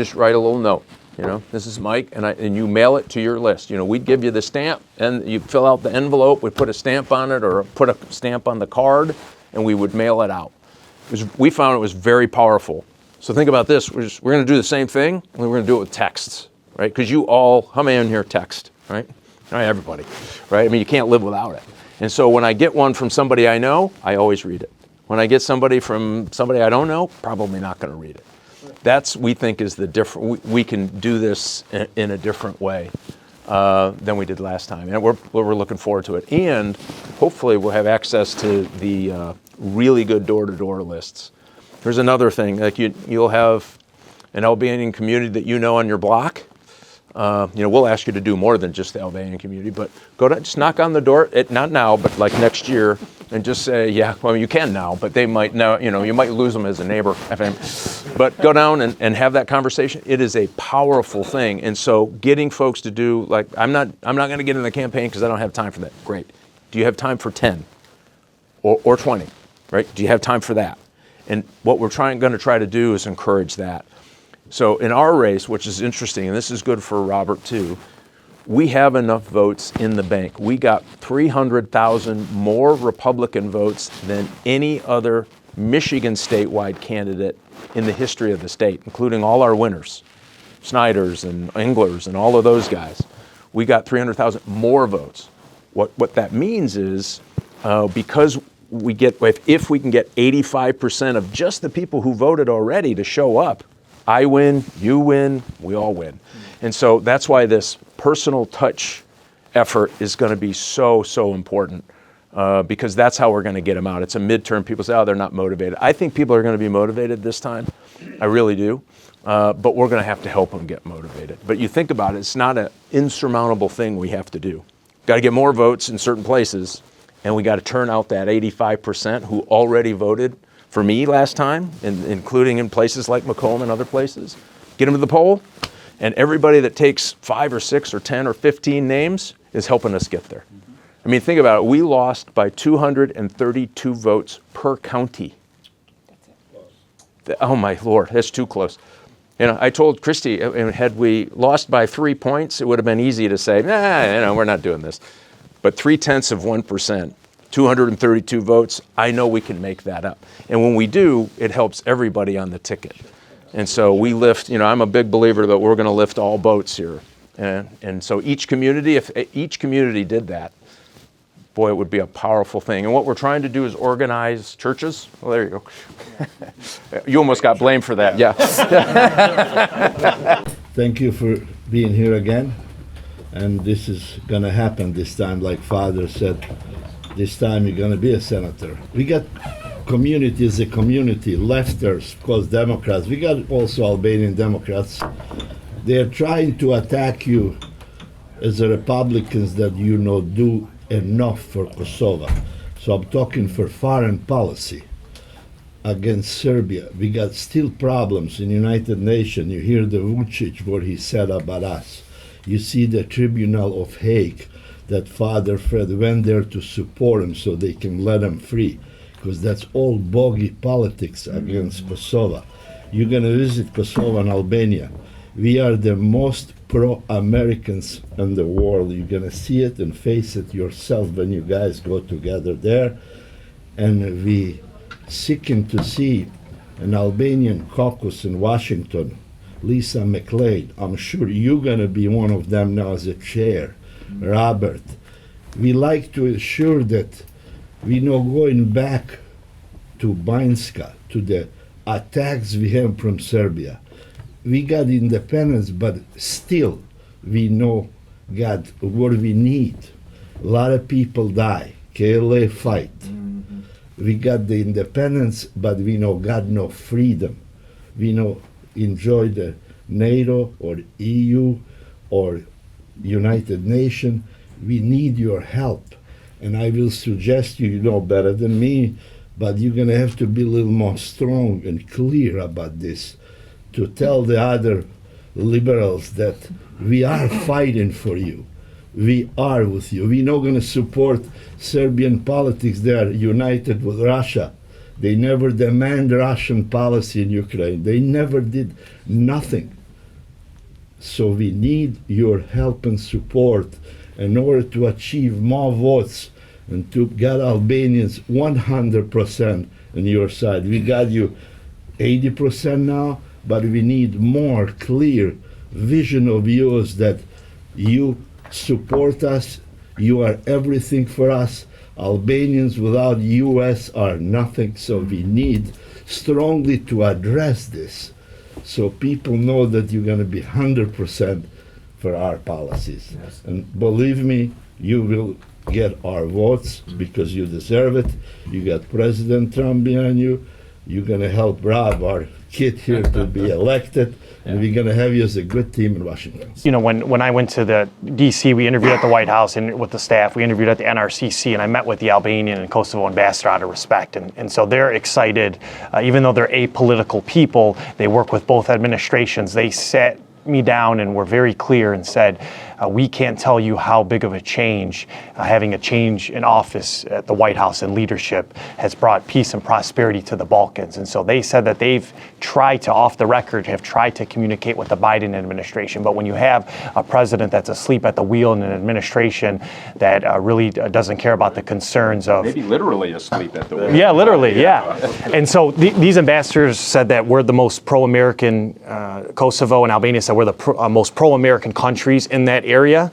just write a little note. You know, this is Mike, and you mail it to your list. You know, we'd give you the stamp, and you fill out the envelope. We put a stamp on it, or put a stamp on the card, and we would mail it out. We found it was very powerful. So think about this: we're going to do the same thing, and we're going to do it with texts, right? Because you all, how many in here text, right? All right, everybody, right? I mean, you can't live without it. And so when I get one from somebody I know, I always read it. When I get somebody from somebody I don't know, probably not going to read it. That's, we think, is the different. We can do this in a different way than we did last time, and we're looking forward to it. And hopefully, we'll have access to the really good door-to-door lists. There's another thing, like you'll have an Albanian community that you know on your block. We'll ask you to do more than just the Albanian community, but just knock on the door. Not now, but like next year, and just say, yeah. Well, you can now, but they might now. You might lose them as a neighbor. But go down and have that conversation. It is a powerful thing, and so getting folks to do, like, I'm not going to get in the campaign because I don't have time for that. Great. Do you have time for 10 or 20? Right? Do you have time for that? And what we're going to try to do is encourage that. So in our race, which is interesting, and this is good for Robert too, we have enough votes in the bank. We got 300,000 more Republican votes than any other Michigan statewide candidate in the history of the state, including all our winners, Snyders and Englers and all of those guys. We got 300,000 more votes. What that means is because if we can get 85% of just the people who voted already to show up, I win, you win, we all win. And so that's why this personal touch effort is going to be so, so important because that's how we're going to get them out. It's a midterm. People say, oh, they're not motivated. I think people are going to be motivated this time. I really do. But we're going to have to help them get motivated. But you think about it, it's not an insurmountable thing we have to do. Got to get more votes in certain places, and we got to turn out that 85% who already voted for me last time, including in places like Macomb and other places. Get them to the poll, and everybody that takes 5 or 6 or 10 or 15 names is helping us get there. I mean, think about it. We lost by 232 votes per county. Oh my Lord, that's too close. I told Christy, had we lost by 3 points, it would have been easy to say, we're not doing this. But 0.3%. 232 votes, I know we can make that up. And when we do, it helps everybody on the ticket. And so we lift, I'm a big believer that we're going to lift all boats here. And so each community, if each community did that, boy, it would be a powerful thing. And what we're trying to do is organize churches. Well, there you go. You almost got blamed for that, yeah. Thank you for being here again. And this is going to happen this time, like Father said. This time you're going to be a senator. We got community as a community, lefters, of course, Democrats. We got also Albanian Democrats. They're trying to attack you as a Republicans that do enough for Kosovo. So I'm talking for foreign policy against Serbia. We got still problems in United Nations. You hear the Vucic, what he said about us. You see the Tribunal of Hague, that Father Fred went there to support him so they can let him free, because that's all bogey politics against Kosovo. You're going to visit Kosovo and Albania. We are the most pro-Americans in the world. You're going to see it and face it yourself when you guys go together there. And we seeking to see an Albanian caucus in Washington, Lisa McLeod. I'm sure you're going to be one of them now as a chair. Robert, we like to assure that we're not going back to Banjska, to the attacks we have from Serbia. We got independence, but still we know got what we need. A lot of people die. KLA fight. We got the independence, but we know got no freedom. We know enjoy the NATO or EU or United Nations. We need your help. And I will suggest you know better than me, but you're going to have to be a little more strong and clear about this to tell the other liberals that we are fighting for you. We are with you. We're not going to support Serbian politics. They are united with Russia. They never demand Russian policy in Ukraine. They never did nothing. So we need your help and support in order to achieve more votes and to get Albanians 100% on your side. We got you 80% now, but we need more clear vision of yours that you support us, you are everything for us. Albanians without US are nothing, so we need strongly to address this so people know that you're going to be 100% for our policies. Yes. And believe me, you will get our votes because you deserve it. You got President Trump behind you. You're going to help Rob, our kid here, to be elected. And we're going to have you as a good team in Washington. You know, when I went to the DC, we interviewed at the White House and with the staff, we interviewed at the NRCC, and I met with the Albanian and Kosovo ambassador out of respect. And so they're excited, even though they're apolitical people, they work with both administrations. They sat me down and were very clear and said, we can't tell you how big of a change having a change in office at the White House and leadership has brought peace and prosperity to the Balkans. And so they said that they've tried to, off the record, have tried to communicate with the Biden administration. But when you have a president that's asleep at the wheel in an administration that really doesn't care about the concerns of... Maybe literally asleep at the wheel. Yeah, literally, yeah. And so these ambassadors said that we're the most pro-American, Kosovo and Albania said we're the most pro-American countries in that area,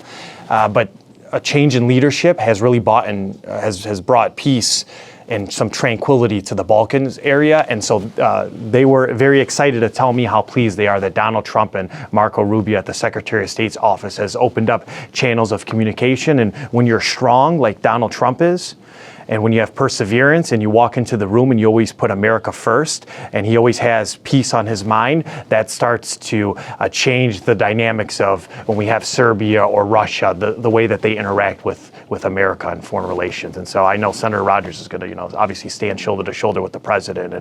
but a change in leadership has really has brought peace and some tranquility to the Balkans area. And so they were very excited to tell me how pleased they are that Donald Trump and Marco Rubio at the Secretary of State's office has opened up channels of communication. And when you're strong, like Donald Trump is, and when you have perseverance and you walk into the room and you always put America first, and he always has peace on his mind, that starts to change the dynamics of when we have Serbia or Russia, the way that they interact with America in foreign relations. And so I know Senator Rogers is going to, obviously stand shoulder to shoulder with the president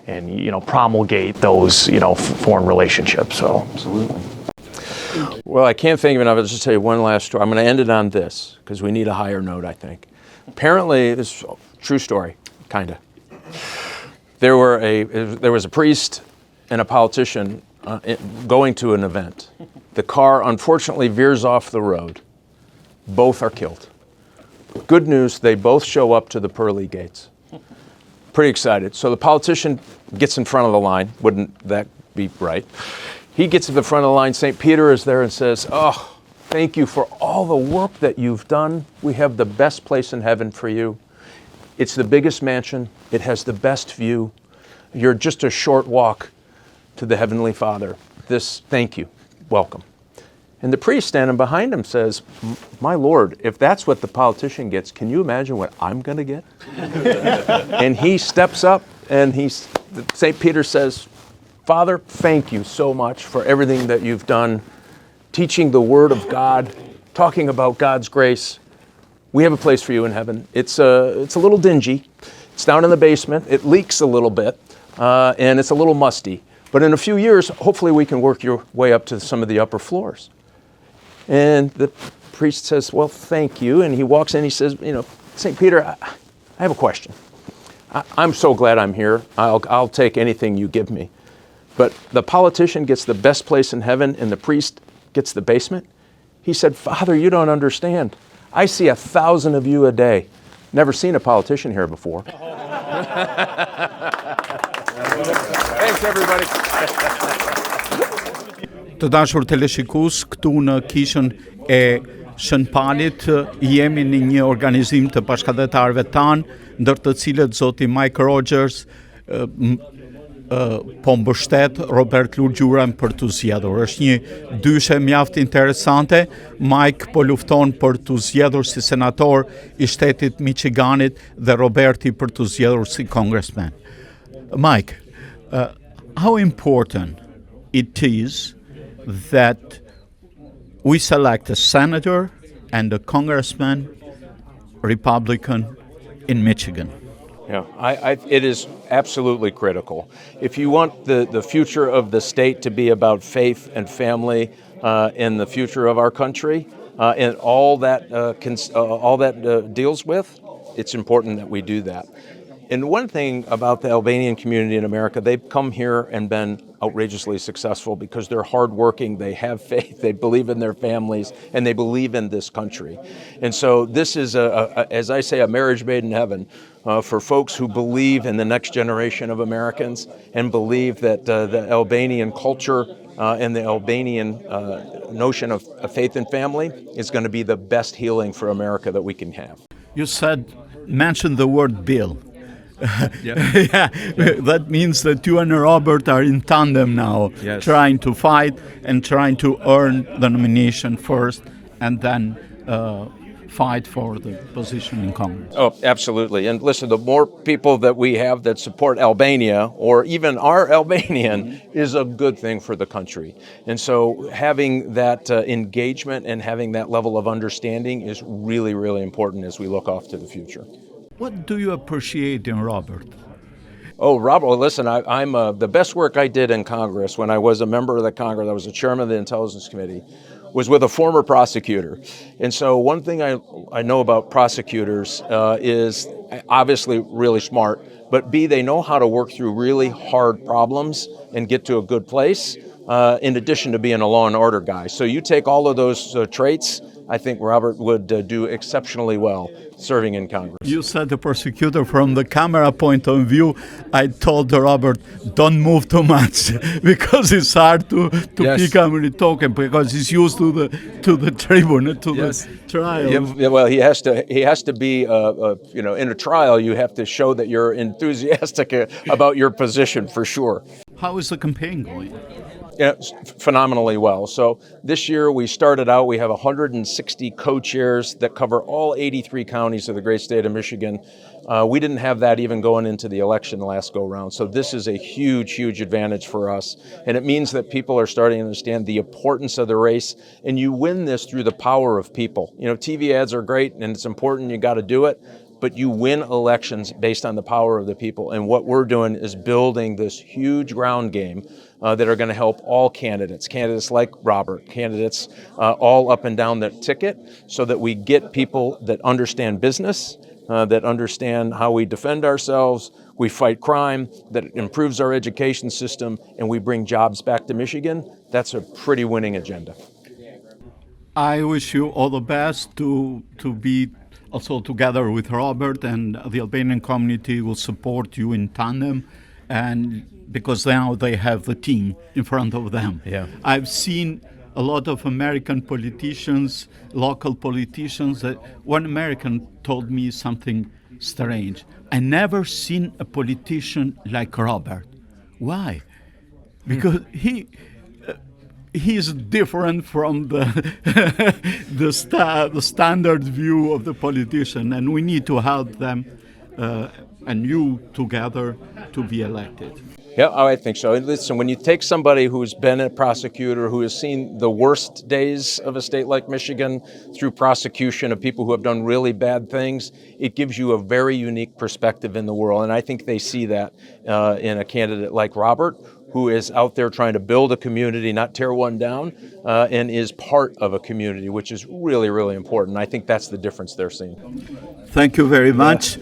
and promulgate those, foreign relationships. So absolutely. Well, I can't think of it. I'll just tell you one last story. I'm going to end it on this because we need a higher note, I think. Apparently, this is a true story, kind of. There was a priest and a politician going to an event. The car unfortunately veers off the road. Both are killed. Good news, they both show up to the pearly gates. Pretty excited. So the politician gets in front of the line. Wouldn't that be right? He gets to the front of the line. St. Peter is there and says, "Oh, thank you for all the work that you've done. We have the best place in heaven for you. It's the biggest mansion. It has the best view. You're just a short walk to the Heavenly Father. Thank you. Welcome." And the priest standing behind him says, "My Lord, if that's what the politician gets, can you imagine what I'm going to get?" And he steps up and St. Peter says, "Father, thank you so much for everything that you've done, teaching the Word of God, talking about God's grace. We have a place for you in heaven. It's a little dingy. It's down in the basement. It leaks a little bit, and it's a little musty. But in a few years, hopefully we can work your way up to some of the upper floors." And the priest says, "Well, thank you." And he walks in, he says, "St. Peter, I have a question. I'm so glad I'm here. I'll take anything you give me. But the politician gets the best place in heaven and the priest gets the basement." He said, "Father, you don't understand. I see 1,000 of you a day. Never seen a politician here before." Thanks, everybody. Të dashur teleshikues, këtu në kishën e Shënpalit jemi në një organizim të bashkëdhetarëve tanë, ndër të cilët zoti Mike Rogers, po Mbështet, Robert Lulgjuraj për të zgjedhur. Është një dyshe mjaft interesante. Mike po lufton për të zgjedhur si senator I shtetit Michiganit dhe Roberti për të zgjedhur si congressman. Mike, how important it is that we select a senator and a congressman, Republican, in Michigan? Yeah, it is absolutely critical. If you want the future of the state to be about faith and family and the future of our country and all that deals with, it's important that we do that. And one thing about the Albanian community in America, they've come here and been outrageously successful because they're hardworking, they have faith, they believe in their families, and they believe in this country. And so this is, as I say, a marriage made in heaven for folks who believe in the next generation of Americans and believe that the Albanian culture and the Albanian notion of faith and family is going to be the best healing for America that we can have. You mentioned the word bill. Yeah, that means that you and Robert are in tandem now, yes, trying to fight and trying to earn the nomination first and then fight for the position in Congress. Oh, absolutely. And listen, the more people that we have that support Albania or even are Albanian is a good thing for the country. And so having that engagement and having that level of understanding is really, really important as we look off to the future. What do you appreciate in Robert? Oh, Robert, well, listen, I'm the best work I did in Congress when I was a member of the Congress, I was the chairman of the Intelligence Committee, was with a former prosecutor. And so one thing I know about prosecutors is obviously really smart, but B, they know how to work through really hard problems and get to a good place, in addition to being a law and order guy. So you take all of those traits, I think Robert would do exceptionally well serving in Congress. You said the prosecutor from the camera point of view. I told Robert, don't move too much because it's hard to Yes. pick up when you talk because he's used to the tribune, to Yes. the trial. Yeah, well, he has to be, in a trial, you have to show that you're enthusiastic about your position for sure. How is the campaign going? Yeah, phenomenally well. So this year we started out, we have 160 co-chairs that cover all 83 counties of the great state of Michigan. We didn't have that even going into the election last go round. So this is a huge, huge advantage for us. And it means that people are starting to understand the importance of the race. And you win this through the power of people. You know, TV ads are great and it's important, you got to do it. But you win elections based on the power of the people. And what we're doing is building this huge ground game that are going to help all candidates like Robert, candidates all up and down the ticket, so that we get people that understand business, that understand how we defend ourselves, we fight crime, that improves our education system, and we bring jobs back to Michigan. That's a pretty winning agenda. I wish you all the best to be also together with Robert, and the Albanian community will support you in tandem, and because now they have the team in front of them. Yeah. I've seen a lot of American politicians, local politicians, that one American told me something strange. I never seen a politician like Robert. Why? Because he's different from the standard view of the politician, and we need to help them and you together to be elected. Yeah, I think so. And listen, when you take somebody who's been a prosecutor, who has seen the worst days of a state like Michigan through prosecution of people who have done really bad things, it gives you a very unique perspective in the world. And I think they see that in a candidate like Robert, who is out there trying to build a community, not tear one down, and is part of a community, which is really, really important. I think that's the difference they're seeing. Thank you very much.